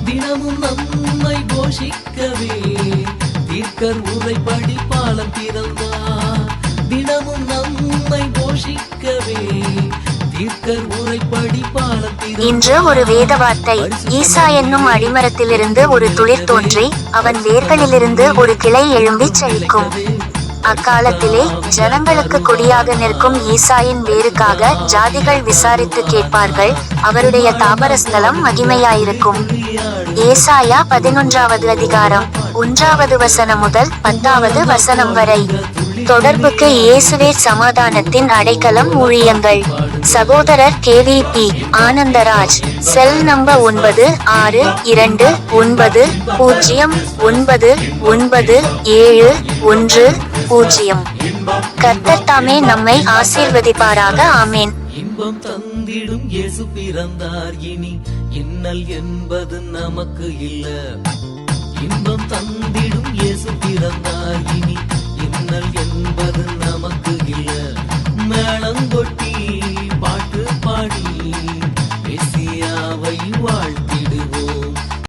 தினமும் நம்மை போஷிக்கவே தீர்க்கர் உரைப்படி பாலம் திறந்தார். தினமும் நம்மை போஷிக்கவே தீர்க்கர் உரைப்படி பாலம் திறந்தார். இன்று ஒரு வேத வார்த்தை. ஈசா என்னும் அடிமரத்திலிருந்து ஒரு துளிர் தோன்றி அவன் வேர்களிலிருந்து ஒரு கிளை எழும்பிச் செழிக்கும். அக்காலத்திலே ஜனங்களுக்கு கொடியாக நிற்கும் ஈசாயின் வேருக்காக ஜாதிகள் விசாரித்து கேட்பார்கள். அவருடைய தாபரஸ்தலம் மகிமையாயிருக்கும். ஏசாயா 11வது அதிகாரம் 1வது வசனம் முதல் 10வது வசனம் வரை. தொடர்புக்கு இயேசுவே சமாதானத்தின் அடைக்கலம். ஊழியங்கள் சகோதரர் KVP ஆனந்தராஜ். Cell number 9662909971. கர்த்தர் தாமே நம்மை ஆசீர்வதிப்பாராக. ஆமேன். இன்பம் தந்திடும் இயேசு பிறந்தார். இனி இன்னல் என்பது நமக்கு இல்ல. இன்பம் தந்திடும் இயேசு பிறந்தார்.